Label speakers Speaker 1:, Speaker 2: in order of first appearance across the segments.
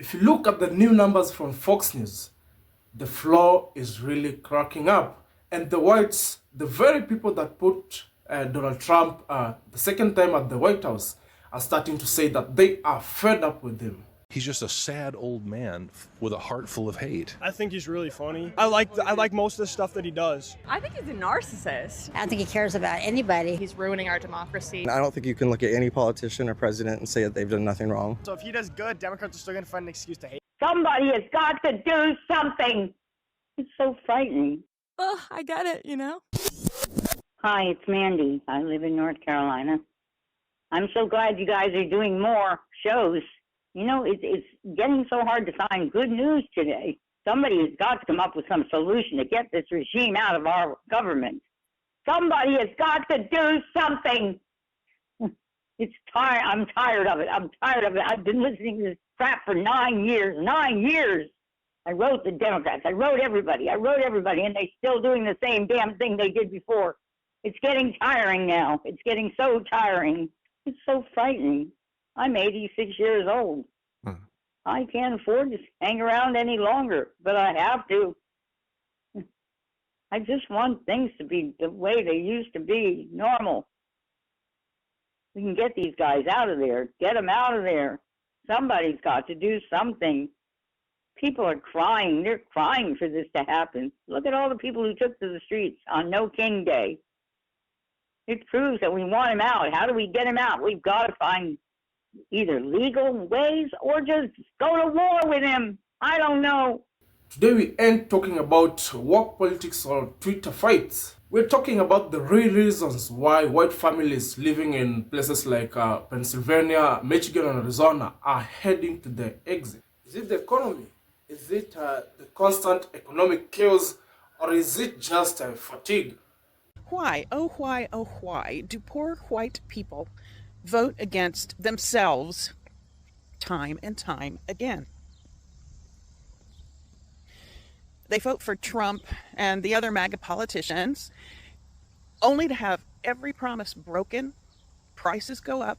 Speaker 1: If you look at the new numbers from Fox News, the floor is really cracking up. And the whites, the very people that put Donald Trump the second time at the White House, are starting to say that they are fed up with him.
Speaker 2: He's just a sad old man with a heart full of hate.
Speaker 3: I think he's really funny. I like most of the stuff that he does.
Speaker 4: I think he's a narcissist.
Speaker 5: I don't think he cares about anybody.
Speaker 4: He's ruining our democracy.
Speaker 6: I don't think you can look at any politician or president and say that they've done nothing wrong.
Speaker 3: So if he does good, Democrats are still going to find an excuse to hate.
Speaker 7: Somebody has got to do something. It's so frightening.
Speaker 4: Oh, I get it, you know?
Speaker 7: Hi, it's Mandy. I live in North Carolina. I'm so glad you guys are doing more shows. You know, it's getting so hard to find good news today. Somebody has got to come up with some solution to get this regime out of our government. Somebody has got to do something. I'm tired of it. I'm tired of it. I've been listening to this crap for 9 years. 9 years. I wrote the Democrats. I wrote everybody, and they're still doing the same damn thing they did before. It's getting tiring now. It's getting so tiring. It's so frightening. I'm 86 years old. I can't afford to hang around any longer, but I have to. I just want things to be the way they used to be, normal. We can get these guys out of there. Get them out of there. Somebody's got to do something. People are crying. They're crying for this to happen. Look at all the people who took to the streets on No King Day. It proves that we want him out. How do we get him out? We've got to find either legal ways or just go to war with him. I don't know.
Speaker 1: Today we ain't talking about work politics or Twitter fights. We're talking about the real reasons why white families living in places like Pennsylvania, Michigan, and Arizona are heading to the exit. Is it the economy? Is it the constant economic chaos? Or is it just fatigue?
Speaker 8: Why, oh why do poor white people vote against themselves time and time again? They vote for Trump and the other MAGA politicians only to have every promise broken, prices go up,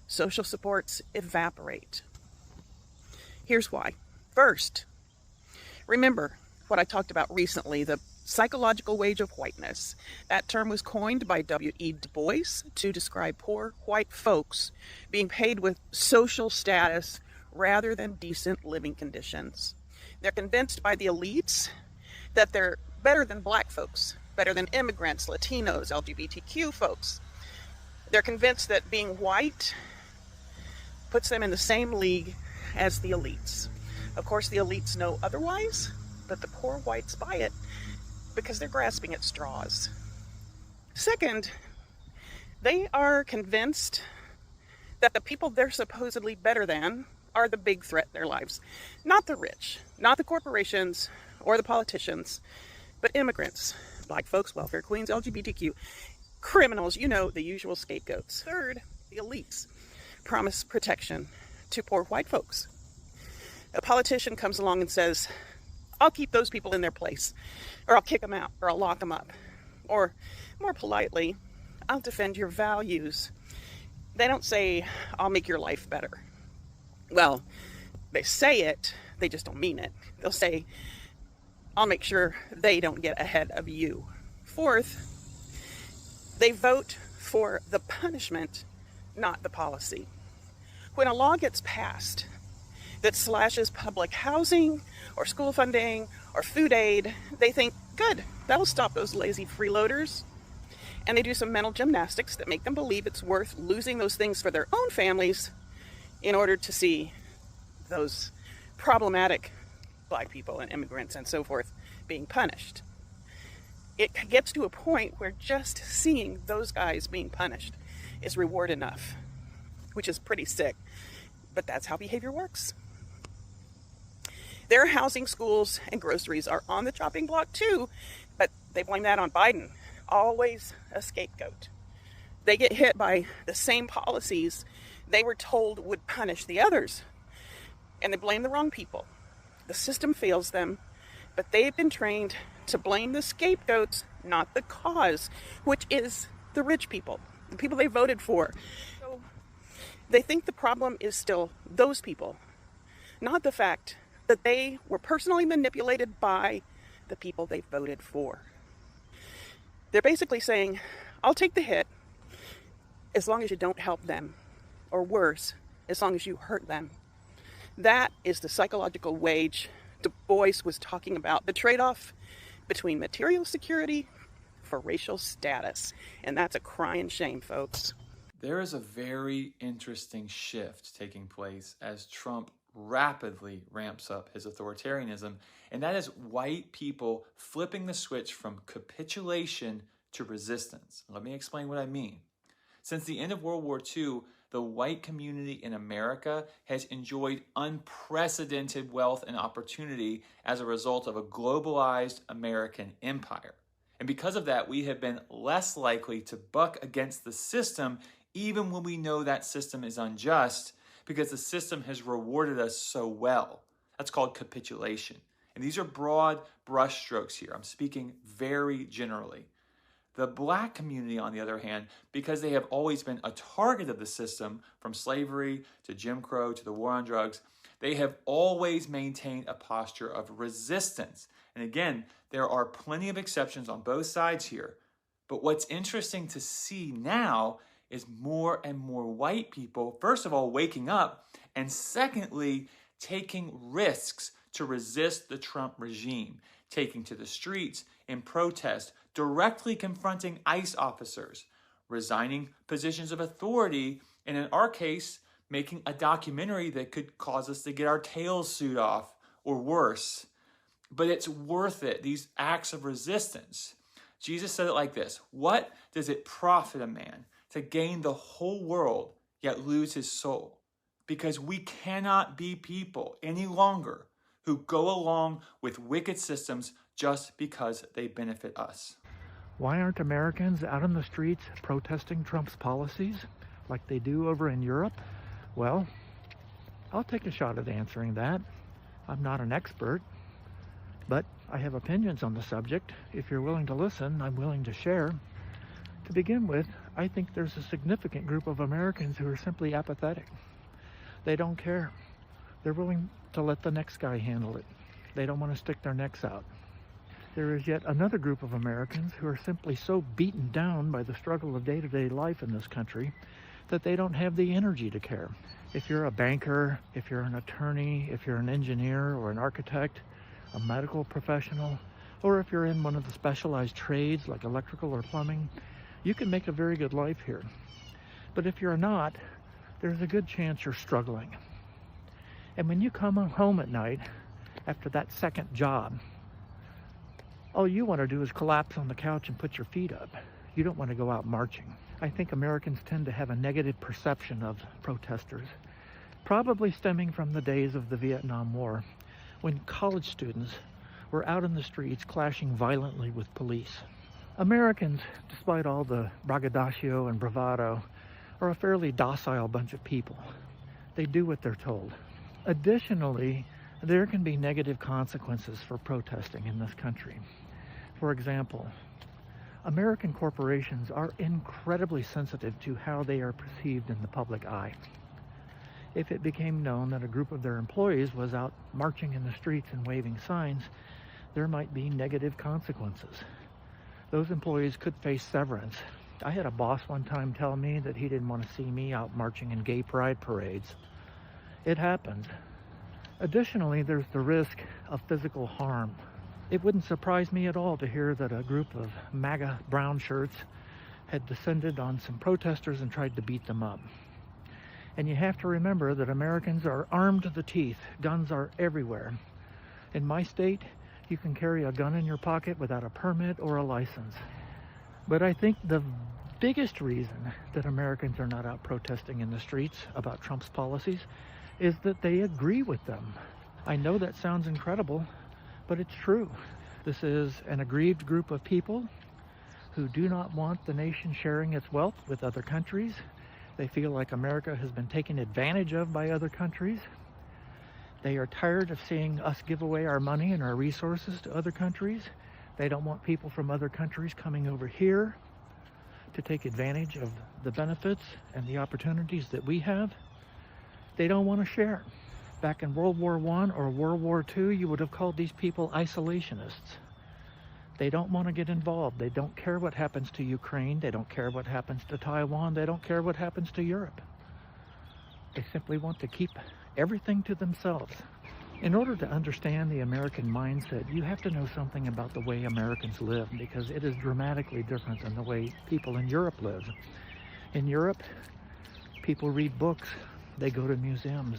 Speaker 8: social supports evaporate. Here's why. First, remember what I talked about recently, the psychological wage of whiteness. That term was coined by W.E. Du Bois to describe poor white folks being paid with social status rather than decent living conditions. They're convinced by the elites that they're better than black folks, better than immigrants, Latinos, LGBTQ folks. They're convinced that being white puts them in the same league as the elites. Of course, the elites know otherwise, but the poor whites buy it because they're grasping at straws. Second, they are convinced that the people they're supposedly better than are the big threat in their lives. Not the rich, not the corporations or the politicians, but immigrants, black folks, welfare queens, LGBTQ, criminals, you know, the usual scapegoats. Third, the elites promise protection to poor white folks. A politician comes along and says, I'll keep those people in their place, or I'll kick them out, or I'll lock them up. Or, more politely, I'll defend your values. They don't say, I'll make your life better. Well, they say it, they just don't mean it. They'll say, I'll make sure they don't get ahead of you. Fourth, they vote for the punishment, not the policy. When a law gets passed that slashes public housing or school funding or food aid, they think, good, that'll stop those lazy freeloaders. And they do some mental gymnastics that make them believe it's worth losing those things for their own families in order to see those problematic black people and immigrants and so forth being punished. It gets to a point where just seeing those guys being punished is reward enough, which is pretty sick, but that's how behavior works. Their housing, schools, and groceries are on the chopping block too, but they blame that on Biden. Always a scapegoat. They get hit by the same policies they were told would punish the others, and they blame the wrong people. The system fails them, but they've been trained to blame the scapegoats, not the cause, which is the rich people, the people they voted for. So they think the problem is still those people, not the fact that they were personally manipulated by the people they voted for. They're basically saying, I'll take the hit as long as you don't help them, or worse, as long as you hurt them. That is the psychological wage Du Bois was talking about, the trade-off between material security for racial status. And that's a crying shame, folks.
Speaker 5: There is a very interesting shift taking place as Trump rapidly ramps up his authoritarianism, and that is white people flipping the switch from capitulation to resistance. Let me explain what I mean. Since the end of World War II, the white community in America has enjoyed unprecedented wealth and opportunity as a result of a globalized American empire. And because of that, we have been less likely to buck against the system even when we know that system is unjust, because the system has rewarded us so well. That's called capitulation. And these are broad brushstrokes here. I'm speaking very generally. The black community, on the other hand, because they have always been a target of the system, from slavery to Jim Crow to the war on drugs, they have always maintained a posture of resistance. And again, there are plenty of exceptions on both sides here. But what's interesting to see now is more and more white people, first of all, waking up, and secondly, taking risks to resist the Trump regime, taking to the streets in protest, directly confronting ICE officers, resigning positions of authority, and in our case, making a documentary that could cause us to get our tails sewed off or worse. But it's worth it, these acts of resistance. Jesus said it like this: what does it profit a man to gain the whole world yet lose his soul? Because we cannot be people any longer who go along with wicked systems just because they benefit us.
Speaker 9: Why aren't Americans out in the streets protesting Trump's policies like they do over in Europe? Well, I'll take a shot at answering that. I'm not an expert, but I have opinions on the subject. If you're willing to listen, I'm willing to share. To begin with, I think there's a significant group of Americans who are simply apathetic. They don't care. They're willing to let the next guy handle it. They don't want to stick their necks out. There is yet another group of Americans who are simply so beaten down by the struggle of day-to-day life in this country that they don't have the energy to care. If you're a banker, if you're an attorney, if you're an engineer or an architect, a medical professional, or if you're in one of the specialized trades like electrical or plumbing, you can make a very good life here. But if you're not, there's a good chance you're struggling. And when you come home at night after that second job, all you want to do is collapse on the couch and put your feet up. You don't want to go out marching. I think Americans tend to have a negative perception of protesters, probably stemming from the days of the Vietnam War, when college students were out in the streets clashing violently with police. Americans, despite all the braggadocio and bravado, are a fairly docile bunch of people. They do what they're told. Additionally, there can be negative consequences for protesting in this country. For example, American corporations are incredibly sensitive to how they are perceived in the public eye. If it became known that a group of their employees was out marching in the streets and waving signs, there might be negative consequences. Those employees could face severance. I had a boss one time tell me that he didn't want to see me out marching in gay pride parades. It happens. Additionally, there's the risk of physical harm. It wouldn't surprise me at all to hear that a group of MAGA brown shirts had descended on some protesters and tried to beat them up. And you have to remember that Americans are armed to the teeth. Guns are everywhere. In my state, you can carry a gun in your pocket without a permit or a license. But I think the biggest reason that Americans are not out protesting in the streets about Trump's policies is that they agree with them. I know that sounds incredible, but it's true. This is an aggrieved group of people who do not want the nation sharing its wealth with other countries. They feel like America has been taken advantage of by other countries. They are tired of seeing us give away our money and our resources to other countries. They don't want people from other countries coming over here to take advantage of the benefits and the opportunities that we have. They don't want to share. Back in World War I or World War II, you would have called these people isolationists. They don't want to get involved. They don't care what happens to Ukraine. They don't care what happens to Taiwan. They don't care what happens to Europe. They simply want to keep everything to themselves. In order to understand the American mindset, you have to know something about the way Americans live, because it is dramatically different than the way people in Europe live. In Europe, people read books, they go to museums,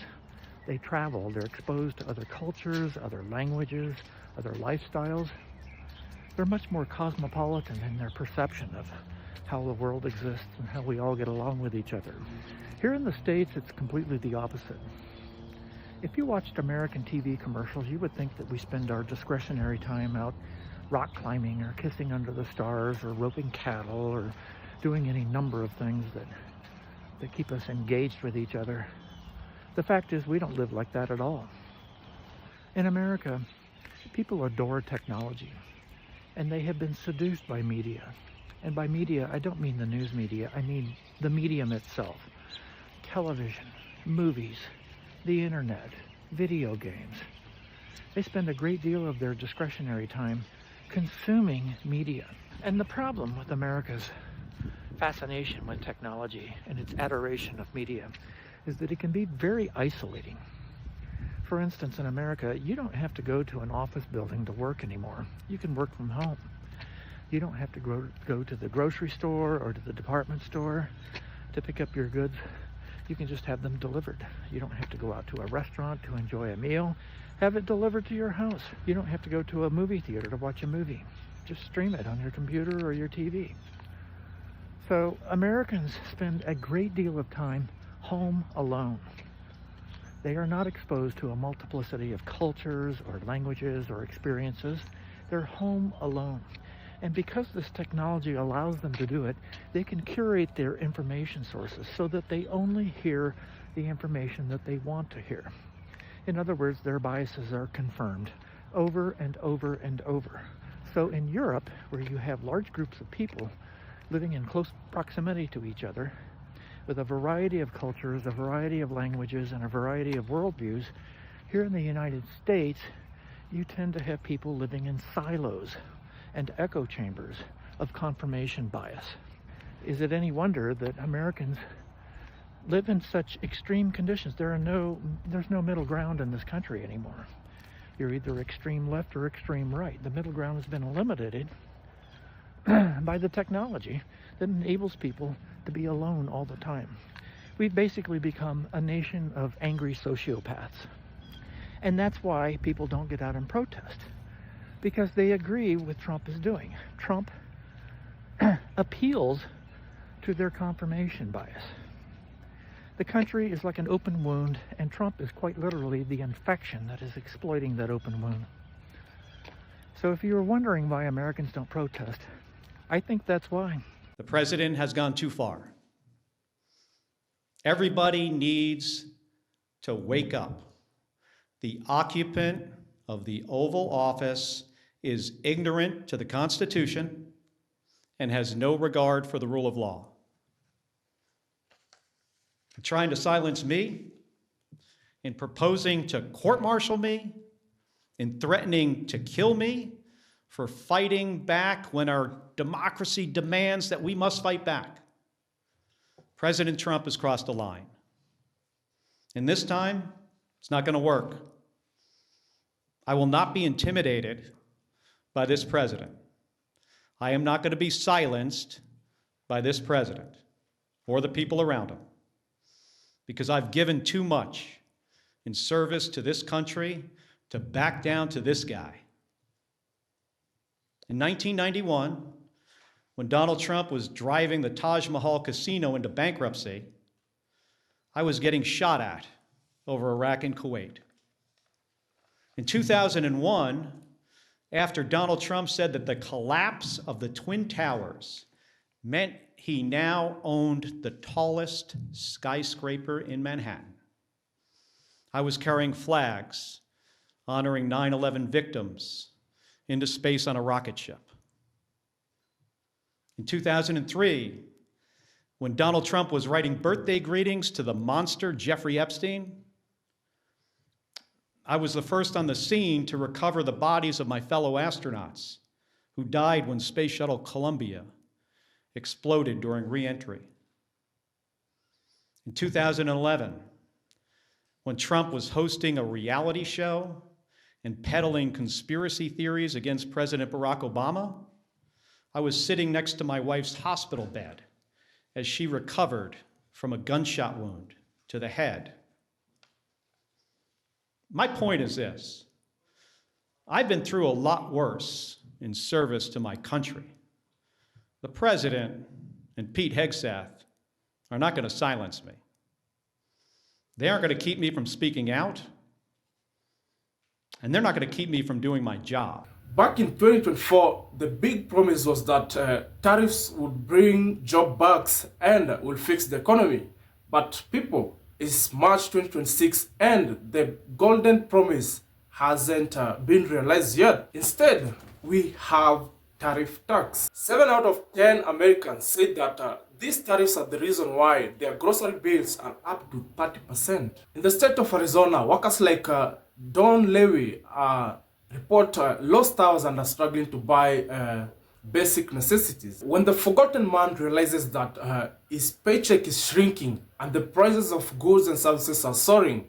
Speaker 9: they travel, they're exposed to other cultures, other languages, other lifestyles. They're much more cosmopolitan in their perception of how the world exists and how we all get along with each other. Here in the States, it's completely the opposite. If you watched American TV commercials, you would think that we spend our discretionary time out rock climbing or kissing under the stars or roping cattle or doing any number of things that keep us engaged with each other. The fact is, we don't live like that at all. In America, people adore technology, and they have been seduced by media. And by media, I don't mean the news media, I mean the medium itself. Television, movies, the internet, video games. They spend a great deal of their discretionary time consuming media. And the problem with America's fascination with technology and its adoration of media is that it can be very isolating. For instance, in America, you don't have to go to an office building to work anymore. You can work from home. You don't have to go to the grocery store or to the department store to pick up your goods. You can just have them delivered. You don't have to go out to a restaurant to enjoy a meal. Have it delivered to your house. You don't have to go to a movie theater to watch a movie. Just stream it on your computer or your TV. So Americans spend a great deal of time home alone. They are not exposed to a multiplicity of cultures or languages or experiences. They're home alone. And because this technology allows them to do it, they can curate their information sources so that they only hear the information that they want to hear. In other words, their biases are confirmed over and over and over. So in Europe, where you have large groups of people living in close proximity to each other, with a variety of cultures, a variety of languages, and a variety of worldviews, here in the United States, you tend to have people living in silos and echo chambers of confirmation bias. Is it any wonder that Americans live in such extreme conditions? There's no middle ground in this country anymore. You're either extreme left or extreme right. The middle ground has been eliminated by the technology that enables people to be alone all the time. We've basically become a nation of angry sociopaths. And that's why people don't get out and protest, because they agree with what Trump is doing. Trump appeals to their confirmation bias. The country is like an open wound, and Trump is quite literally the infection that is exploiting that open wound. So if you were wondering why Americans don't protest, I think that's why.
Speaker 10: The president has gone too far. Everybody needs to wake up. The occupant of the Oval Office is ignorant to the Constitution and has no regard for the rule of law. Trying to silence me, in proposing to court-martial me, in threatening to kill me for fighting back when our democracy demands that we must fight back. President Trump has crossed a line. And this time, it's not going to work. I will not be intimidated by this president. I am not going to be silenced by this president or the people around him, because I've given too much in service to this country to back down to this guy. In 1991, when Donald Trump was driving the Taj Mahal casino into bankruptcy, I was getting shot at over Iraq and Kuwait. In 2001, after Donald Trump said that the collapse of the Twin Towers meant he now owned the tallest skyscraper in Manhattan, I was carrying flags honoring 9/11 victims into space on a rocket ship. In 2003, when Donald Trump was writing birthday greetings to the monster Jeffrey Epstein, I was the first on the scene to recover the bodies of my fellow astronauts who died when Space Shuttle Columbia exploded during re-entry. In 2011, when Trump was hosting a reality show and peddling conspiracy theories against President Barack Obama, I was sitting next to my wife's hospital bed as she recovered from a gunshot wound to the head. My point is this: I've been through a lot worse in service to my country. The president and Pete Hegseth are not going to silence me. They aren't going to keep me from speaking out, and they're not going to keep me from doing my job.
Speaker 1: Back in 2024, the big promise was that tariffs would bring job backs and will fix the economy. But people, it's March 2026 and the golden promise hasn't been realized yet. Instead, we have tariff tax. 7 out of 10 Americans said that these tariffs are the reason why their grocery bills are up to 30%. In the state of Arizona, workers like Don Levy report lost hours and are struggling to buy basic necessities. When the forgotten man realizes that his paycheck is shrinking and the prices of goods and services are soaring,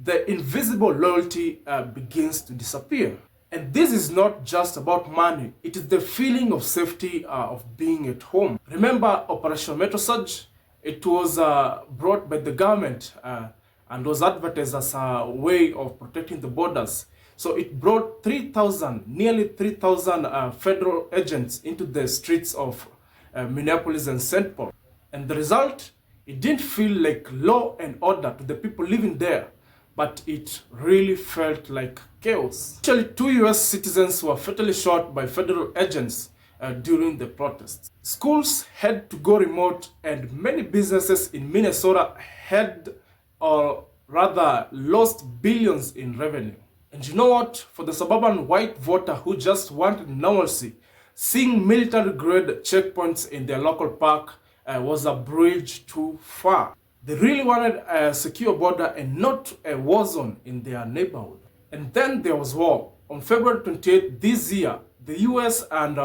Speaker 1: the invisible loyalty begins to disappear. And this is not just about money, it is the feeling of safety of being at home. Remember Operation Metro Surge? It was brought by the government and was advertised as a way of protecting the borders. So it brought nearly 3,000 federal agents into the streets of Minneapolis and St. Paul. And the result, it didn't feel like law and order to the people living there, but it really felt like chaos. Actually, 2 US citizens were fatally shot by federal agents during the protests. Schools had to go remote, and many businesses in Minnesota had, or rather lost, billions in revenue. And you know what? For the suburban white voter who just wanted normalcy, seeing military-grade checkpoints in their local park was a bridge too far. They really wanted a secure border and not a war zone in their neighborhood. And then there was war. On February 28th this year, the US and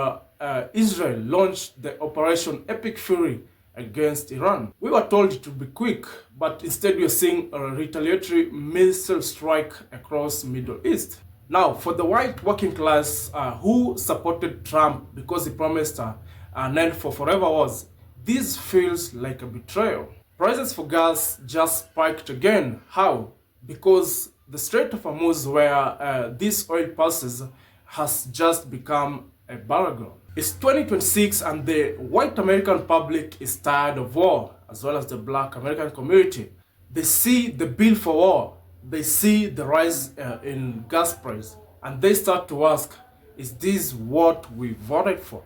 Speaker 1: Israel launched the Operation Epic Fury against Iran. We were told it would be quick, but instead we are seeing a retaliatory missile strike across the Middle East. Now, for the white working class who supported Trump because he promised an end for forever wars, this feels like a betrayal. Prices for gas just spiked again. How? Because the Strait of Hormuz, where this oil passes, has just become a battleground. It's 2026 and the white American public is tired of war, as well as the black American community. They see the bill for war, they see the rise in gas price, and they start to ask, is this what we voted for?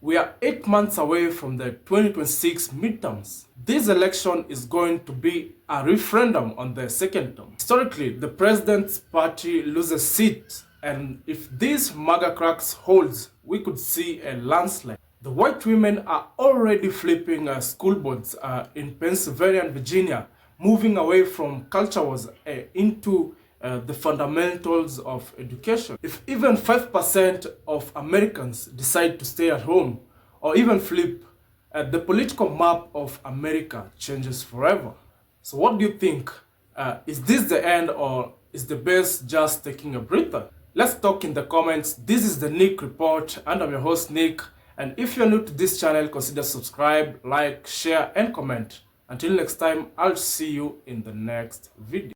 Speaker 1: We are 8 months away from the 2026 midterms. This election is going to be a referendum on the second term. Historically, the president's party loses seats, and if this MAGA cracks holds, we could see a landslide. The white women are already flipping school boards in Pennsylvania and Virginia, moving away from culture wars into the fundamentals of education. If even 5% of Americans decide to stay at home or even flip, the political map of America changes forever. So what do you think? Is this the end, or is the base just taking a breather? Let's talk in the comments. This is the Nick Report and I'm your host Nick. And if you're new to this channel, consider subscribe, like, share and comment. Until next time, I'll see you in the next video.